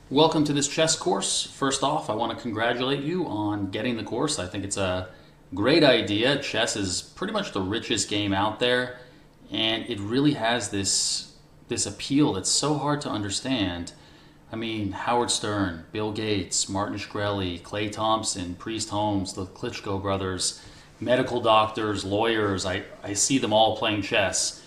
Welcome to this chess course. First off, I want to congratulate you on getting the course. I think it's a great idea. Chess is pretty much the richest game out there, and it really has this appeal that's so hard to understand. I mean, Howard Stern, Bill Gates, Martin Shkreli, Clay Thompson, Priest Holmes, the Klitschko brothers, medical doctors, lawyers. I see them all playing chess.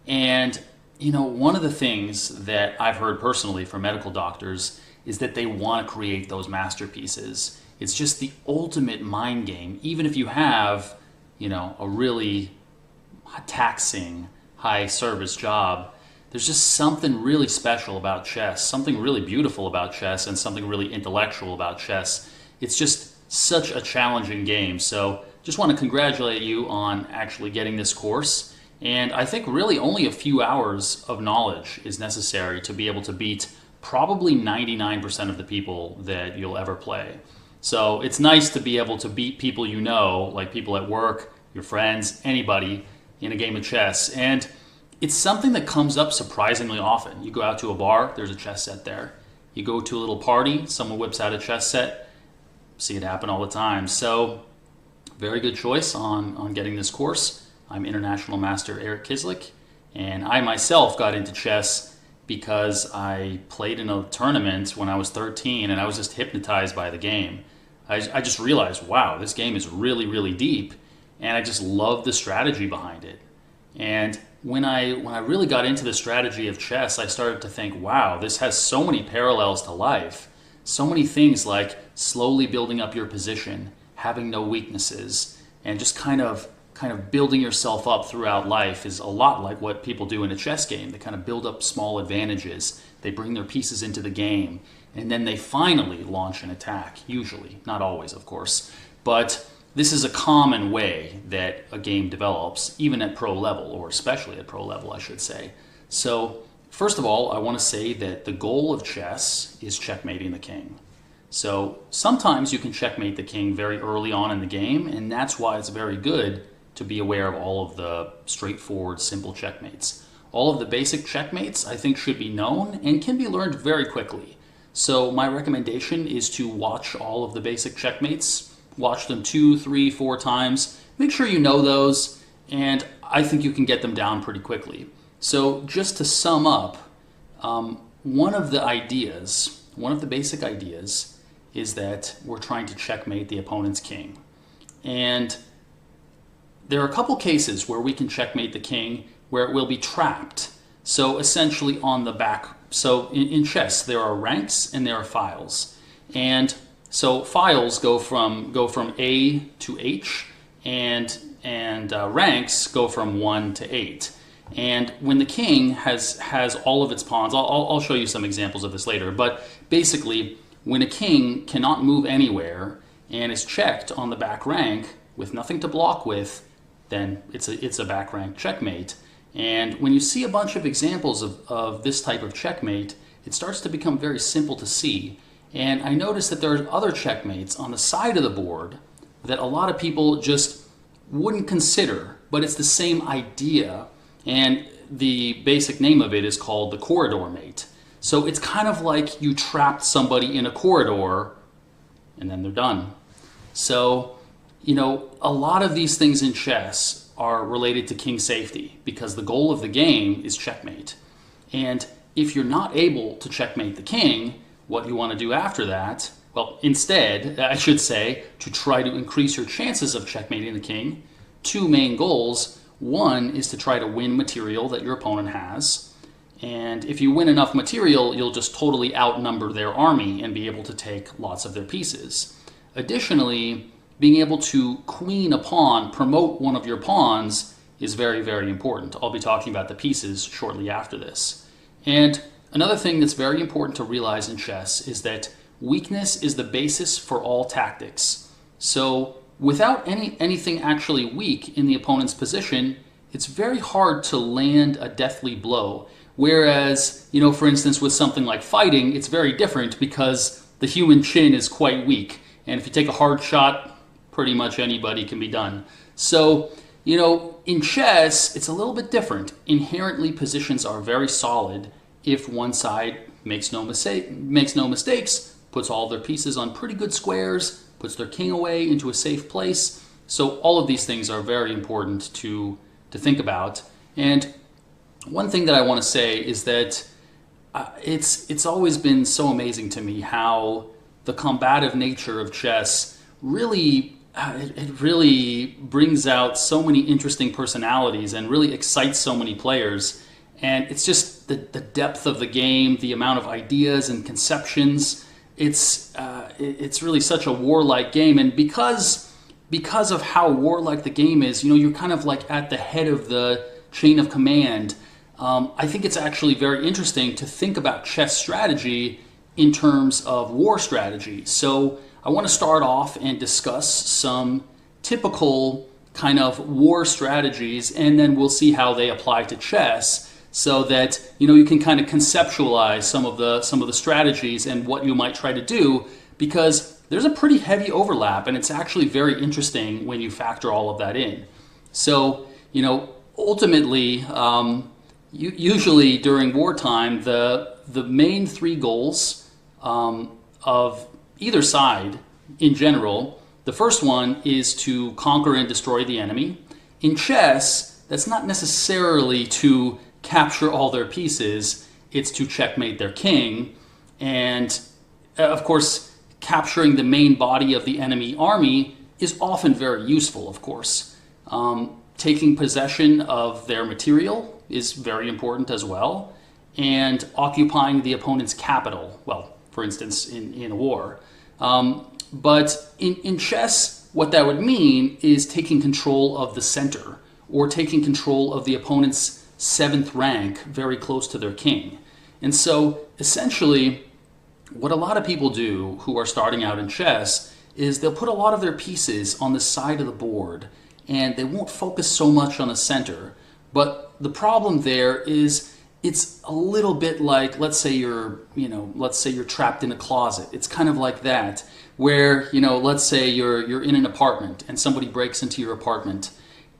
And, one of the things that I've heard personally from medical doctors is that they want to create those masterpieces. It's just the ultimate mind game. Even if you have, a really taxing, high service job, there's just something really special about chess, something really beautiful about chess, and something really intellectual about chess. It's just such a challenging game. So just want to congratulate you on actually getting this course. And I think really only a few hours of knowledge is necessary to be able to beat probably 99% of the people that you'll ever play. So it's nice to be able to beat people like people at work, your friends, anybody in a game of chess. And it's something that comes up surprisingly often. You go out to a bar, there's a chess set there. You go to a little party, someone whips out a chess set. See it happen all the time. So very good choice on getting this course. I'm International Master Eric Kislik, and I myself got into chess because I played in a tournament when I was 13, and I was just hypnotized by the game. I just realized, wow, this game is really, really deep, and I just love the strategy behind it. And when I really got into the strategy of chess, I started to think, wow, this has so many parallels to life. So many things like slowly building up your position, having no weaknesses, and just kind of building yourself up throughout life is a lot like what people do in a chess game. They kind of build up small advantages. They bring their pieces into the game, and then they finally launch an attack, usually. Not always, of course. But this is a common way that a game develops, even at pro level, or especially at pro level, I should say. So, first of all, I want to say that the goal of chess is checkmating the king. So, sometimes you can checkmate the king very early on in the game, and that's why it's very good to be aware of all of the straightforward, simple checkmates. All of the basic checkmates, I think, should be known and can be learned very quickly. So my recommendation is to watch all of the basic checkmates. Watch them 2, 3, 4 times. Make sure you know those, and I think you can get them down pretty quickly. So just to sum up, one of the basic ideas is that we're trying to checkmate the opponent's king. And there are a couple cases where we can checkmate the king where it will be trapped. So essentially on the back. So in chess, there are ranks and there are files. And so files go from A to H, and ranks go from 1 to 8. And when the king has all of its pawns, I'll show you some examples of this later, but basically when a king cannot move anywhere and is checked on the back rank with nothing to block with, then it's a back rank checkmate. And when you see a bunch of examples of this type of checkmate, it starts to become very simple to see. And I noticed that there are other checkmates on the side of the board that a lot of people just wouldn't consider, but it's the same idea. And the basic name of it is called the corridor mate. So it's kind of like you trapped somebody in a corridor and then they're done. So a lot of these things in chess are related to king safety because the goal of the game is checkmate. And if you're not able to checkmate the king, what you want to do after that, well, instead, I should say, to try to increase your chances of checkmating the king, 2 main goals. One is to try to win material that your opponent has. And if you win enough material, you'll just totally outnumber their army and be able to take lots of their pieces. Additionally, being able to queen a pawn, promote one of your pawns, is very, very important. I'll be talking about the pieces shortly after this. And another thing that's very important to realize in chess is that weakness is the basis for all tactics. So without anything actually weak in the opponent's position, it's very hard to land a deathly blow. Whereas, for instance, with something like fighting, it's very different because the human chin is quite weak. And if you take a hard shot, pretty much anybody can be done. So, in chess, it's a little bit different. Inherently, positions are very solid if one side makes no mistakes, puts all their pieces on pretty good squares, puts their king away into a safe place. So all of these things are very important to think about. And one thing that I want to say is that it's always been so amazing to me how the combative nature of chess really it really brings out so many interesting personalities and really excites so many players. And it's just the depth of the game, the amount of ideas and conceptions. It's really such a warlike game, and because of how warlike the game is, you're kind of like at the head of the chain of command. I think it's actually very interesting to think about chess strategy in terms of war strategy. So I want to start off and discuss some typical kind of war strategies, and then we'll see how they apply to chess, so that you can kind of conceptualize some of the strategies and what you might try to do, because there's a pretty heavy overlap, and it's actually very interesting when you factor all of that in. So ultimately, usually during wartime, the main three goals of either side in general, the first one is to conquer and destroy the enemy. In chess, that's not necessarily to capture all their pieces, it's to checkmate their king. And of course, capturing the main body of the enemy army is often very useful, of course. Taking possession of their material is very important as well. And occupying the opponent's capital, well, for instance, in a war. But in chess, what that would mean is taking control of the center, or taking control of the opponent's 7th rank very close to their king. And so essentially, what a lot of people do who are starting out in chess is they'll put a lot of their pieces on the side of the board, and they won't focus so much on the center. But the problem there is it's a little bit like, let's say you're trapped in a closet. It's kind of like that, where, let's say you're in an apartment and somebody breaks into your apartment,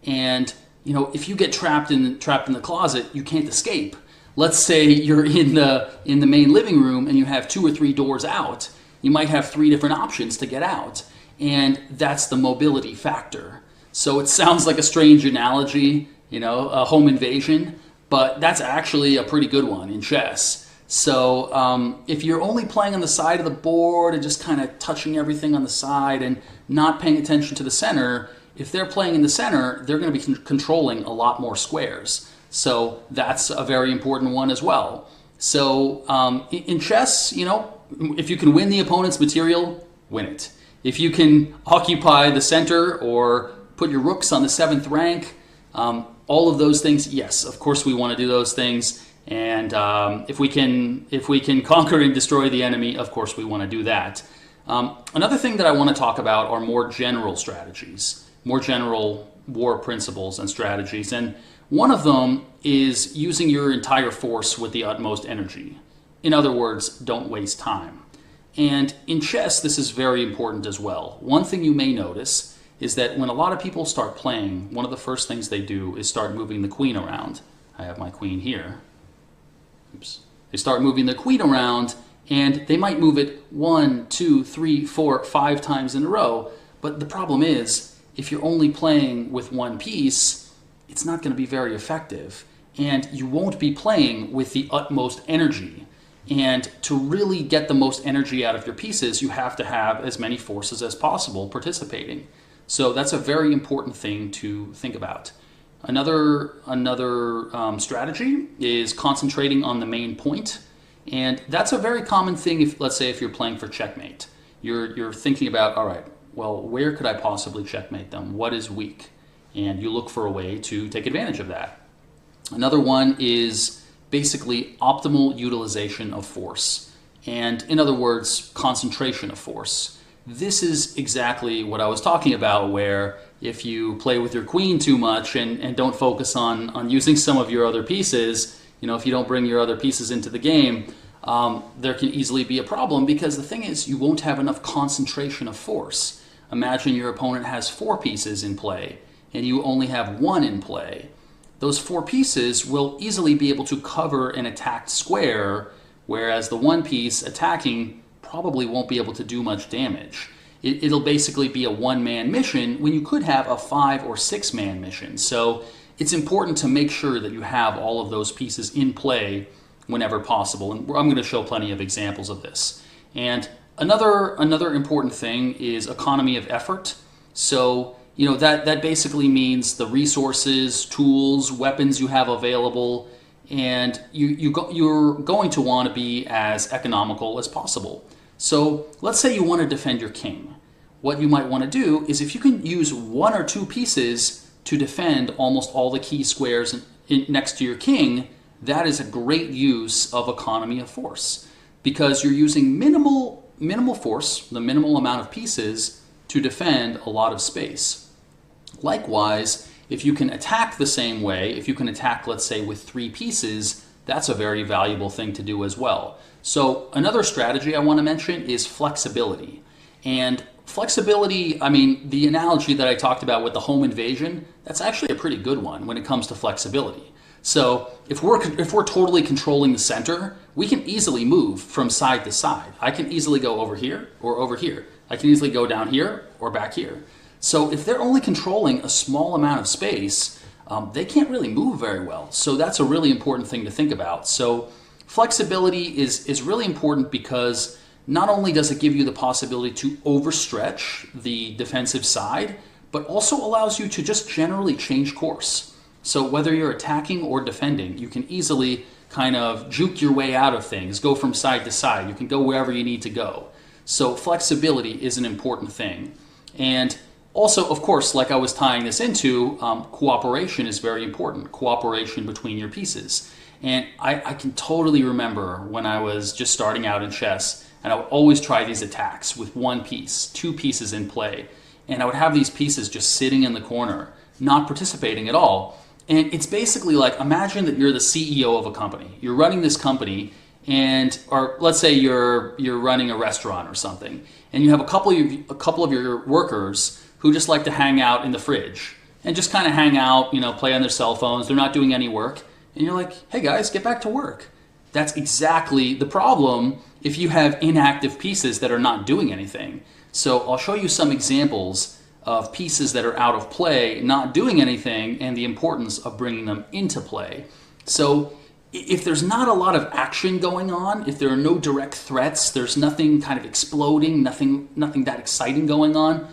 and if you get trapped in the closet, you can't escape. Let's say you're in the main living room and you have 2 or 3 doors out. You might have 3 different options to get out, and that's the mobility factor. So it sounds like a strange analogy, a home invasion, but that's actually a pretty good one in chess. So if you're only playing on the side of the board and just kind of touching everything on the side and not paying attention to the center, if they're playing in the center, they're going to be controlling a lot more squares. So that's a very important one as well. So in chess, if you can win the opponent's material, win it. If you can occupy the center or put your rooks on the 7th rank, all of those things, yes, of course we want to do those things. And if we can conquer and destroy the enemy, of course we want to do that. Another thing that I want to talk about are more general strategies, more general war principles and strategies. And one of them is using your entire force with the utmost energy. In other words, don't waste time. And in chess, this is very important as well. One thing you may notice is that when a lot of people start playing, one of the first things they do is start moving the queen around. I have my queen here. Oops. They start moving the queen around, and they might move it 1, 2, 3, 4, 5 times in a row. But the problem is, if you're only playing with one piece, it's not going to be very effective. And you won't be playing with the utmost energy. And to really get the most energy out of your pieces, you have to have as many forces as possible participating. So that's a very important thing to think about. Another strategy is concentrating on the main point. And that's a very common thing if, let's say, if you're playing for checkmate. You're thinking about, all right, well, where could I possibly checkmate them? What is weak? And you look for a way to take advantage of that. Another one is basically optimal utilization of force. And in other words, concentration of force. This is exactly what I was talking about, where if you play with your queen too much and don't focus on using some of your other pieces, if you don't bring your other pieces into the game, there can easily be a problem, because the thing is, you won't have enough concentration of force. Imagine your opponent has 4 pieces in play and you only have 1 in play. Those 4 pieces will easily be able to cover an attacked square whereas the one piece attacking probably won't be able to do much damage. It'll basically be a one-man mission when you could have a 5 or 6-man mission. So it's important to make sure that you have all of those pieces in play whenever possible. And I'm going to show plenty of examples of this. And another important thing is economy of effort. So, that basically means the resources, tools, weapons you have available, and you're going to want to be as economical as possible. So let's say you want to defend your king. What you might want to do is, if you can use 1 or 2 pieces to defend almost all the key squares next to your king, that is a great use of economy of force, because you're using minimal force, the minimal amount of pieces, to defend a lot of space. Likewise, if you can attack the same way, if you can attack, let's say, with 3 pieces, that's a very valuable thing to do as well. So another strategy I want to mention is flexibility. And flexibility, the analogy that I talked about with the home invasion, that's actually a pretty good one when it comes to flexibility. So if we're totally controlling the center, we can easily move from side to side. I can easily go over here or over here. I can easily go down here or back here. So if they're only controlling a small amount of space, they can't really move very well. So that's a really important thing to think about. So flexibility is really important, because not only does it give you the possibility to overstretch the defensive side, but also allows you to just generally change course. So whether you're attacking or defending, you can easily kind of juke your way out of things, go from side to side. You can go wherever you need to go. So flexibility is an important thing. And also, of course, like I was tying this into, cooperation is very important. Cooperation between your pieces. And I can totally remember when I was just starting out in chess, and I would always try these attacks with 1 piece, 2 pieces in play. And I would have these pieces just sitting in the corner, not participating at all. And it's basically like, imagine that you're the CEO of a company. You're running this company, or let's say you're running a restaurant or something, and you have a couple of your workers who just like to hang out in the fridge and just kind of hang out, play on their cell phones. They're not doing any work. And you're like, hey guys, get back to work. That's exactly the problem if you have inactive pieces that are not doing anything. So I'll show you some examples of pieces that are out of play, not doing anything, and the importance of bringing them into play. So if there's not a lot of action going on, if there are no direct threats, there's nothing kind of exploding, nothing that exciting going on,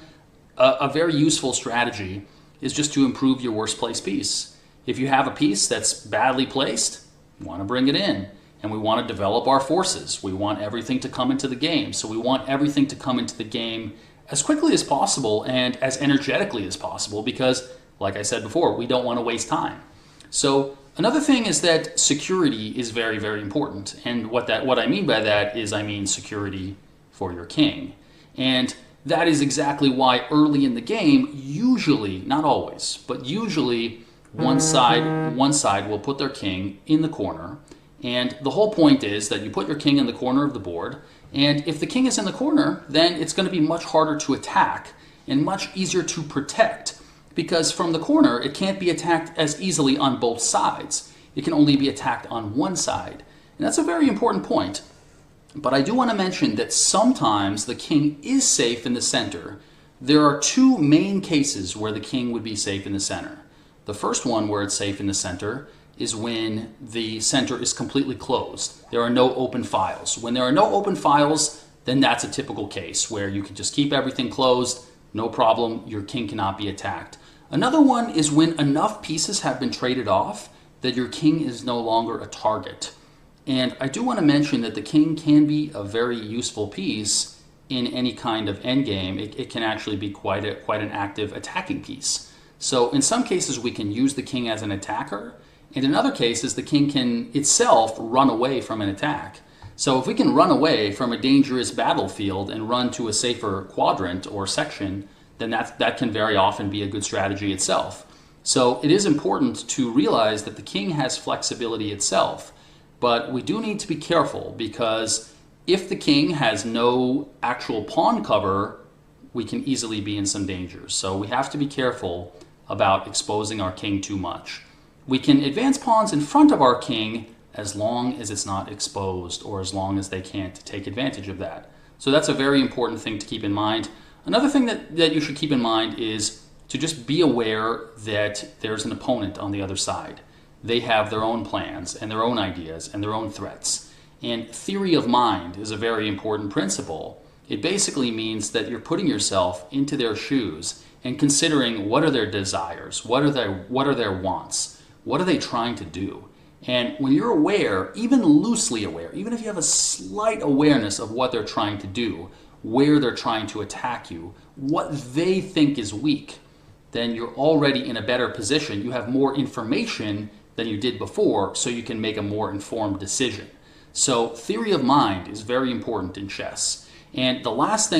a very useful strategy is just to improve your worst placed piece. If you have a piece that's badly placed, you want to bring it in. And we want to develop our forces. We want everything to come into the game. So we want everything to come into the game as quickly as possible and as energetically as possible, because, like I said before, we don't want to waste time. So another thing is that security is very, very important. And what I mean by that is, I mean security for your king. And that is exactly why early in the game, usually, not always, but usually one side will put their king in the corner. And the whole point is that you put your king in the corner of the board, and if the king is in the corner, then it's going to be much harder to attack and much easier to protect, because from the corner it can't be attacked as easily on both sides. It can only be attacked on one side. And that's a very important point. But I do want to mention that sometimes the king is safe in the center. There are 2 main cases where the king would be safe in the center. The first one where it's safe in the center is when the center is completely closed. There are no open files. When there are no open files, then that's a typical case where you can just keep everything closed, no problem, your king cannot be attacked. Another one is when enough pieces have been traded off that your king is no longer a target. And I do want to mention that the king can be a very useful piece in any kind of endgame. It can actually be quite an active attacking piece. So in some cases we can use the king as an attacker, and in other cases the king can itself run away from an attack. So if we can run away from a dangerous battlefield and run to a safer quadrant or section, then that can very often be a good strategy itself. So it is important to realize that the king has flexibility itself, but we do need to be careful, because if the king has no actual pawn cover, we can easily be in some danger. So we have to be careful about exposing our king too much. We can advance pawns in front of our king as long as it's not exposed or as long as they can't take advantage of that. So that's a very important thing to keep in mind. Another thing that you should keep in mind is to just be aware that there's an opponent on the other side. They have their own plans and their own ideas and their own threats. And theory of mind is a very important principle. It basically means that you're putting yourself into their shoes and considering what are their desires, what are their wants, what are they trying to do. And when you're aware, even loosely aware, even if you have a slight awareness of what they're trying to do, where they're trying to attack you, what they think is weak, then you're already in a better position. You have more information than you did before, so you can make a more informed decision. So theory of mind is very important in chess. And the last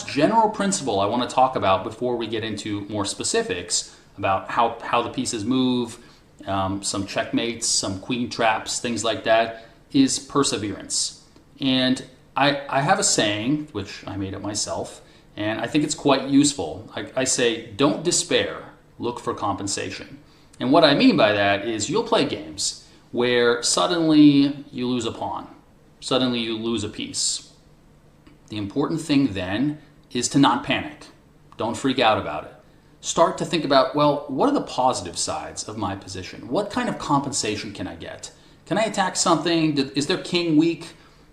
general principle I want to talk about before we get into more specifics about how the pieces move, some checkmates, some queen traps, things like that, is perseverance. And I have a saying, which I made it myself, and I think it's quite useful. I say, don't despair, look for compensation. And what I mean by that is you'll play games where suddenly you lose a pawn, suddenly you lose a piece. The important thing then is to not panic. Don't freak out about it. Start to think about, well, what are the positive sides of my position? What kind of compensation can I get? Can I attack something? Is their king weak?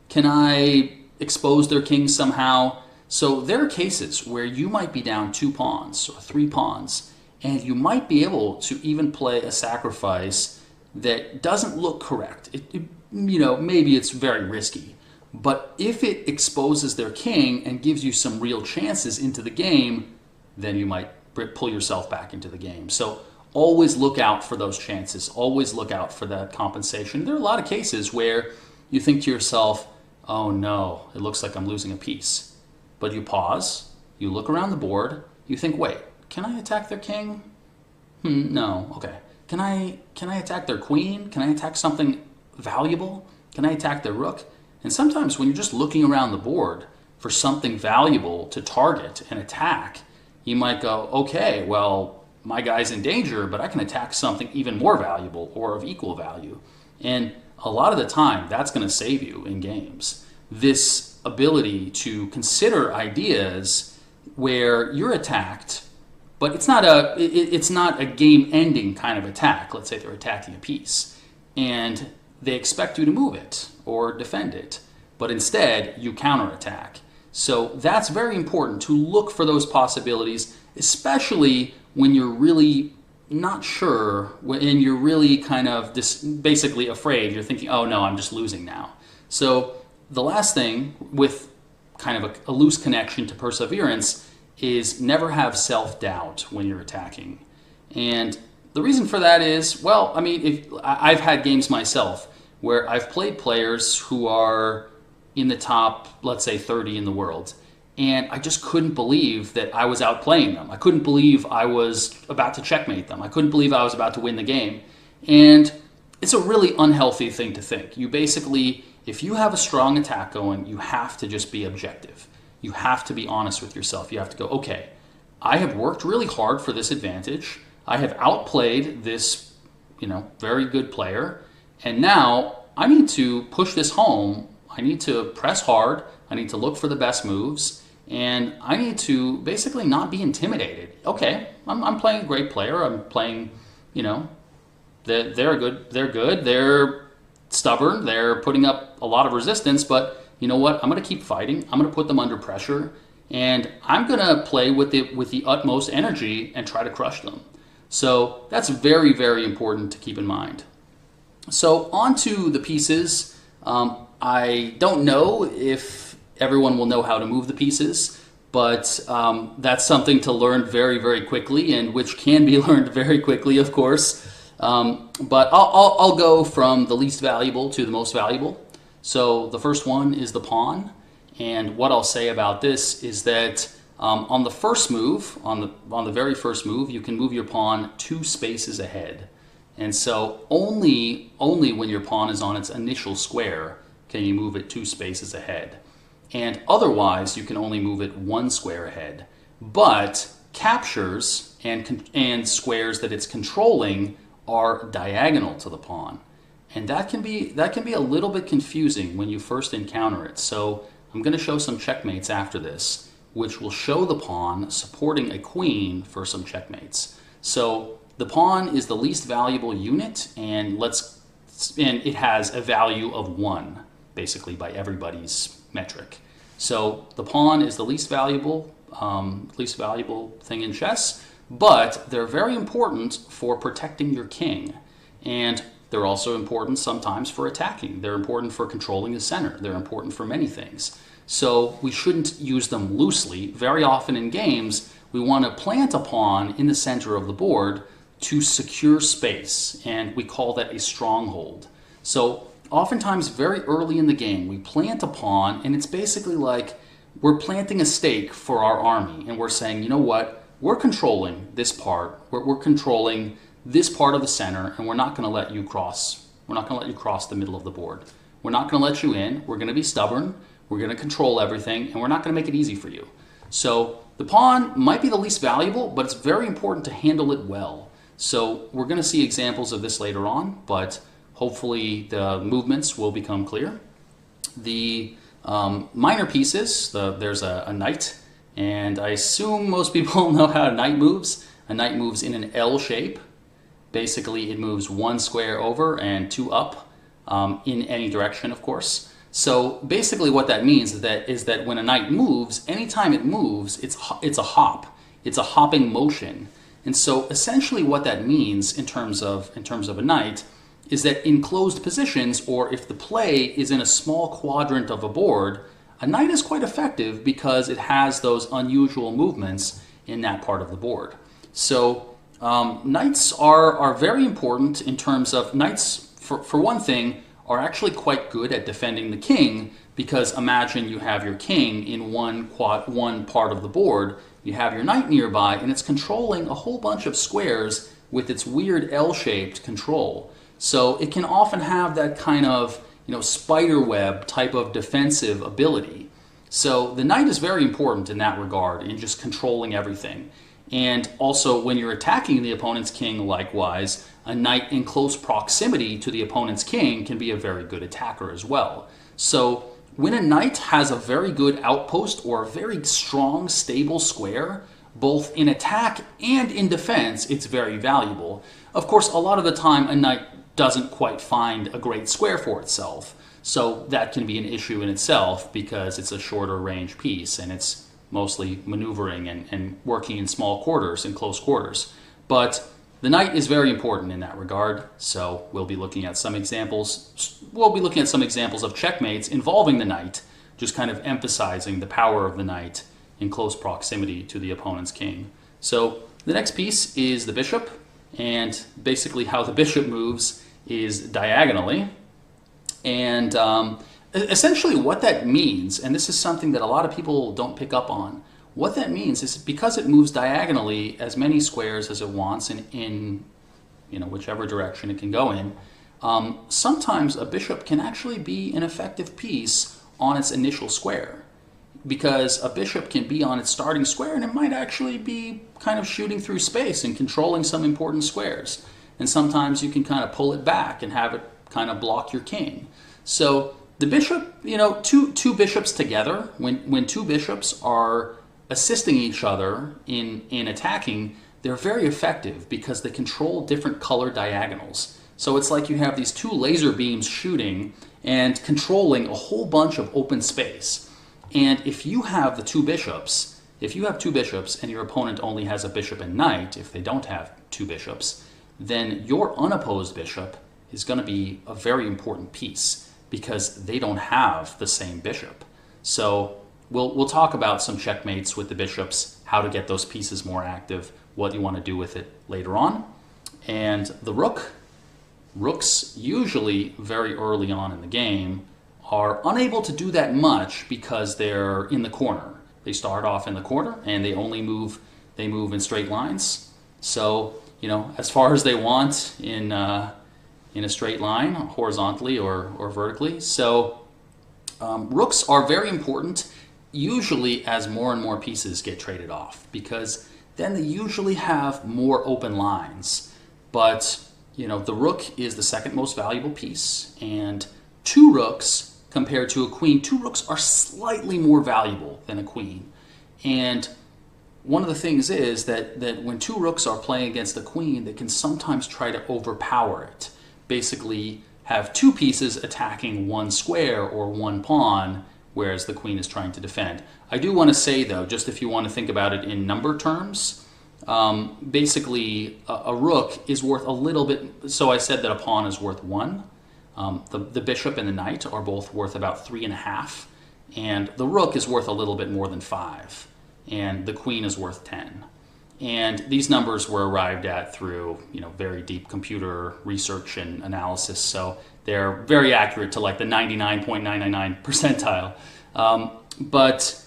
Can I expose their king somehow? So there are cases where you might be down 2 pawns or 3 pawns, and you might be able to even play a sacrifice that doesn't look correct. Maybe it's very risky. But if it exposes their king and gives you some real chances into the game, then you might pull yourself back into the game. So always look out for those chances. Always look out for that compensation. There are a lot of cases where you think to yourself, oh no, it looks like I'm losing a piece. But you pause, you look around the board, you think, wait, can I attack their king? No, okay. Can I attack their queen? Can I attack something valuable? Can I attack their rook? And sometimes when you're just looking around the board for something valuable to target and attack, you might go, okay, well, my guy's in danger, but I can attack something even more valuable or of equal value. And a lot of the time, that's going to save you in games. This ability to consider ideas where you're attacked, but it's not a game-ending kind of attack. Let's say they're attacking a piece, and they expect you to move it or defend it, but instead you counterattack. So that's very important to look for those possibilities, especially when you're really not sure, and you're really kind of basically afraid. You're thinking, oh no, I'm just losing now. So the last thing, with kind of a loose connection to perseverance, is never have self-doubt when you're attacking. And the reason for that is, well, I mean, I've had games myself where I've played players who are in the top, let's say, 30 in the world, and I just couldn't believe that I was outplaying them. I couldn't believe I was about to checkmate them. I couldn't believe I was about to win the game. And it's a really unhealthy thing to think. You basically, if you have a strong attack going, you have to just be objective. You have to be honest with yourself. You have to go, okay, I have worked really hard for this advantage. I have outplayed this, very good player. And now I need to push this home. I need to press hard. I need to look for the best moves. And I need to basically not be intimidated. Okay, I'm playing a great player. I'm playing, they're good. They're stubborn. They're putting up a lot of resistance. But you know what? I'm going to keep fighting. I'm going to put them under pressure. And I'm going to play with the utmost energy and try to crush them. So that's very, very important to keep in mind. So on to the pieces. I don't know if everyone will know how to move the pieces, but that's something to learn very, very quickly, and which can be learned very quickly, of course. But I'll go from the least valuable to the most valuable. So the first one is the pawn, and what I'll say about this is that on the first move, on the very first move, you can move your pawn 2 spaces ahead. And so only when your pawn is on its initial square can you move it 2 spaces ahead. And otherwise, you can only move it 1 square ahead. But captures and squares that it's controlling are diagonal to the pawn. And that can be a little bit confusing when you first encounter it. So I'm going to show some checkmates after this, which will show the pawn supporting a queen for some checkmates. So the pawn is the least valuable unit, and it has a value of 1, basically by everybody's metric. So the pawn is the least valuable thing in chess, but they're very important for protecting your king. And they're also important sometimes for attacking. They're important for controlling the center. They're important for many things. So we shouldn't use them loosely. Very often in games, we want to plant a pawn in the center of the board to secure space, and we call that a stronghold. So oftentimes very early in the game, we plant a pawn, and it's basically like we're planting a stake for our army, and we're saying, you know what, we're controlling this part, we're controlling this part of the center, and we're not going to let you cross. We're not going to let you cross the middle of the board. We're not going to let you in. We're going to be stubborn. We're going to control everything, and we're not going to make it easy for you. So the pawn might be the least valuable, but it's very important to handle it well. So we're going to see examples of this later on, but hopefully the movements will become clear. The minor pieces, there's a knight, and I assume most people know how a knight moves. A knight moves in an L shape. Basically, it moves 1 square over and 2 up in any direction, of course. So basically what that means is that when a knight moves, anytime it moves, it's a hop. It's a hopping motion. And so essentially what that means in terms of a knight is that in closed positions, or if the play is in a small quadrant of a board, a knight is quite effective because it has those unusual movements in that part of the board. So knights are very important in terms of knights, for one thing, are actually quite good at defending the king, because imagine you have your king in one part of the board, you have your knight nearby, and it's controlling a whole bunch of squares with its weird L-shaped control. So it can often have that kind of spider web type of defensive ability. So the knight is very important in that regard, in just controlling everything. And also when you're attacking the opponent's king, likewise, a knight in close proximity to the opponent's king can be a very good attacker as well. So when a knight has a very good outpost or a very strong, stable square, both in attack and in defense, it's very valuable. Of course, a lot of the time a knight doesn't quite find a great square for itself. So that can be an issue in itself because it's a shorter range piece and it's mostly maneuvering and working in small quarters, in close quarters. But the knight is very important in that regard, so we'll be looking at some examples. We'll be looking at some examples of checkmates involving the knight, just kind of emphasizing the power of the knight in close proximity to the opponent's king. So the next piece is the bishop, and basically how the bishop moves is diagonally. And essentially what that means, and this is something that a lot of people don't pick up on, what that means is because it moves diagonally as many squares as it wants in whichever direction it can go in, sometimes a bishop can actually be an effective piece on its initial square, because a bishop can be on its starting square and it might actually be kind of shooting through space and controlling some important squares. And sometimes you can kind of pull it back and have it kind of block your king. So the bishop, two bishops together, when two bishops are assisting each other in attacking, they're very effective because they control different color diagonals. So it's like you have these two laser beams shooting and controlling a whole bunch of open space. And if you have two bishops and your opponent only has a bishop and knight, if they don't have two bishops, then your unopposed bishop is going to be a very important piece because they don't have the same bishop. So we'll talk about some checkmates with the bishops, how to get those pieces more active, what you want to do with it later on. And the rooks usually very early on in the game are unable to do that much because they're in the corner. They start off in the corner and they move in straight lines. So, as far as they want in a straight line, horizontally or vertically. So rooks are very important usually as more and more pieces get traded off, because then they usually have more open lines. But the rook is the second most valuable piece, and two rooks compared to a queen, two rooks are slightly more valuable than a queen. And one of the things is that when two rooks are playing against a queen, they can sometimes try to overpower it. Basically, have two pieces attacking one square or one pawn, whereas the queen is trying to defend. I do want to say, though, just if you want to think about it in number terms, basically a rook is worth a little bit. So I said that a pawn is worth 1. The bishop and the knight are both worth about 3.5, and the rook is worth a little bit more than 5, and the queen is worth 10. And these numbers were arrived at through very deep computer research and analysis, so they're very accurate to like the 99.999 percentile. But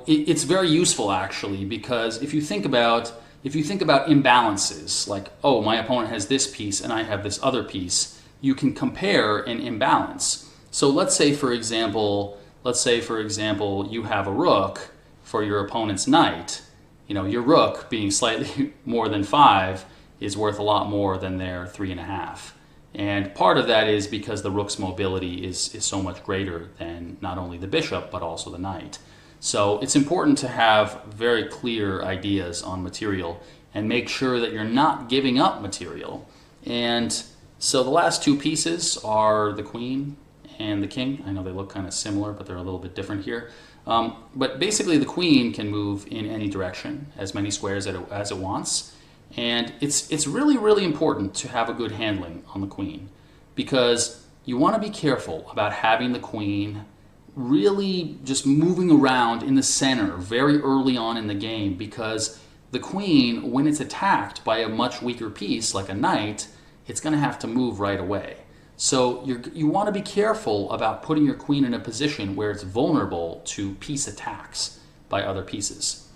it's very useful actually, because if you think about imbalances, like, oh, my opponent has this piece and I have this other piece, you can compare an imbalance. So let's say for example you have a rook for your opponent's knight. Your rook being slightly more than 5 is worth a lot more than their 3.5. And part of that is because the rook's mobility is so much greater than not only the bishop, but also the knight. So it's important to have very clear ideas on material and make sure that you're not giving up material. And so the last two pieces are the queen and the king. I know they look kind of similar, but they're a little bit different here. But basically the queen can move in any direction, as many squares as it wants. And it's really, really important to have a good handling on the queen, because you want to be careful about having the queen really just moving around in the center very early on in the game, because the queen, when it's attacked by a much weaker piece like a knight, it's going to have to move right away. So you want to be careful about putting your queen in a position where it's vulnerable to piece attacks by other pieces.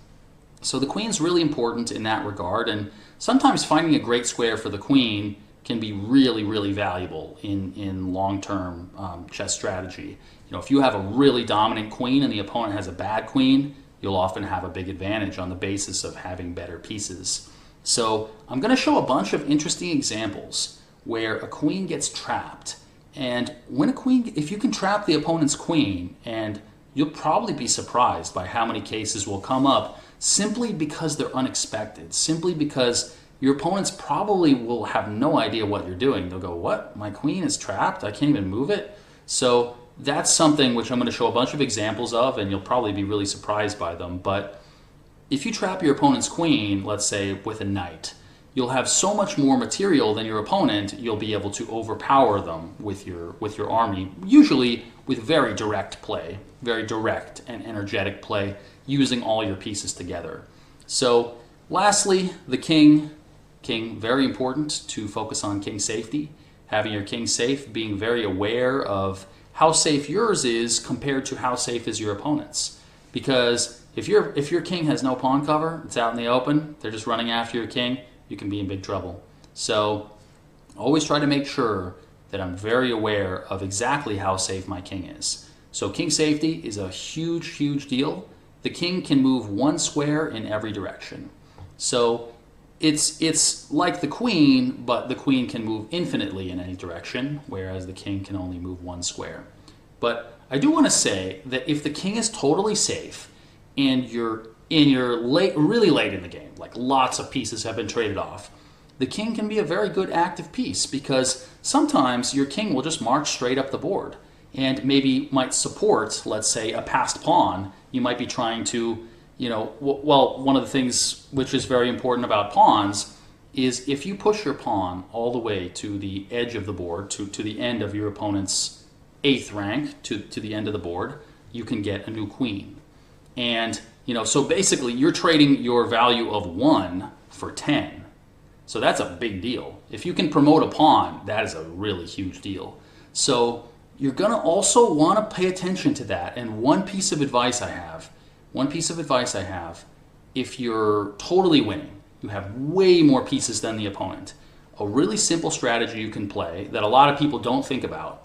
So the queen's really important in that regard, and sometimes finding a great square for the queen can be really, really valuable in long-term chess strategy. If you have a really dominant queen and the opponent has a bad queen, you'll often have a big advantage on the basis of having better pieces. So I'm going to show a bunch of interesting examples where a queen gets trapped. And if you can trap the opponent's queen, and you'll probably be surprised by how many cases will come up simply because they're unexpected, simply because your opponents probably will have no idea what you're doing. They'll go, what? My queen is trapped? I can't even move it? So that's something which I'm going to show a bunch of examples of, and you'll probably be really surprised by them. But if you trap your opponent's queen, let's say with a knight, you'll have so much more material than your opponent, you'll be able to overpower them with your army, usually with very direct play, very direct and energetic play, using all your pieces together. So lastly, the king, very important to focus on king safety, having your king safe, being very aware of how safe yours is compared to how safe is your opponent's. Because if your king has no pawn cover, it's out in the open, they're just running after your king, you can be in big trouble. So always try to make sure that I'm very aware of exactly how safe my king is. So king safety is a huge, huge deal. The king can move one square in every direction. So it's like the queen, but the queen can move infinitely in any direction, whereas the king can only move one square. But I do want to say that if the king is totally safe and you're really late in the game, like lots of pieces have been traded off, the king can be a very good active piece, because sometimes your king will just march straight up the board and maybe might support, let's say, a passed pawn. You might be trying to, one of the things which is very important about pawns is if you push your pawn all the way to the edge of the board, to the end of your opponent's 8th rank, to the end of the board, you can get a new queen. And, so basically you're trading your value of 1 for 10. So that's a big deal. If you can promote a pawn, that is a really huge deal. So you're going to also want to pay attention to that. And one piece of advice I have, if you're totally winning, you have way more pieces than the opponent, a really simple strategy you can play that a lot of people don't think about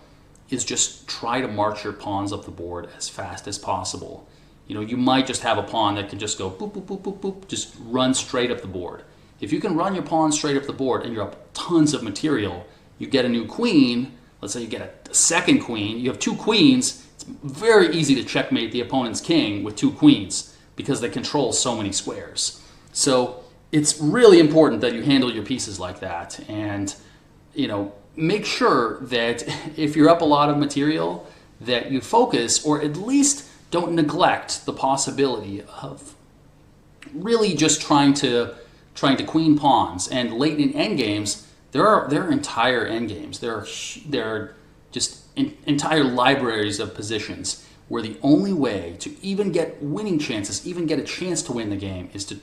is just try to march your pawns up the board as fast as possible. You might just have a pawn that can just go boop, boop, boop, boop, boop, just run straight up the board. If you can run your pawn straight up the board and you're up tons of material, you get a new queen, let's say you get a second queen, you have two queens, it's very easy to checkmate the opponent's king with two queens because they control so many squares. So it's really important that you handle your pieces like that, and make sure that if you're up a lot of material that you focus, or at least don't neglect the possibility of really just trying to queen pawns. And late in endgames, there are entire endgames. There are just entire libraries of positions where the only way to even get winning chances, even get a chance to win the game, is to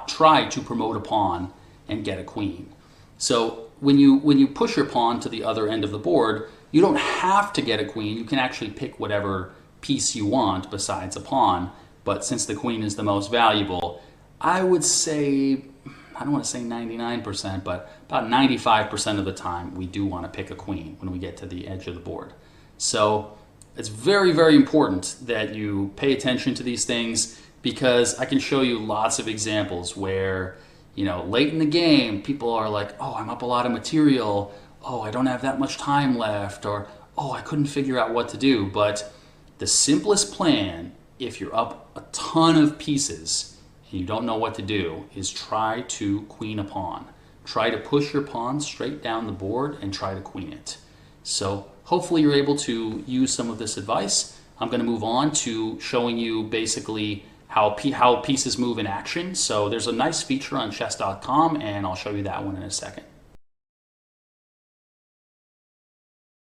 try to promote a pawn and get a queen. So when you push your pawn to the other end of the board, you don't have to get a queen. You can actually pick whatever piece you want besides a pawn. But since the queen is the most valuable, I would say, I don't want to say 99%, but about 95% of the time we do want to pick a queen when we get to the edge of the board. So it's very, very important that you pay attention to these things, because I can show you lots of examples where, late in the game, people are like, oh, I'm up a lot of material. Oh, I don't have that much time left. Or, oh, I couldn't figure out what to do. But the simplest plan, if you're up a ton of pieces and you don't know what to do, is try to queen a pawn. Try to push your pawn straight down the board and try to queen it. So hopefully you're able to use some of this advice. I'm going to move on to showing you basically how pieces move in action. So there's a nice feature on chess.com, and I'll show you that one in a second.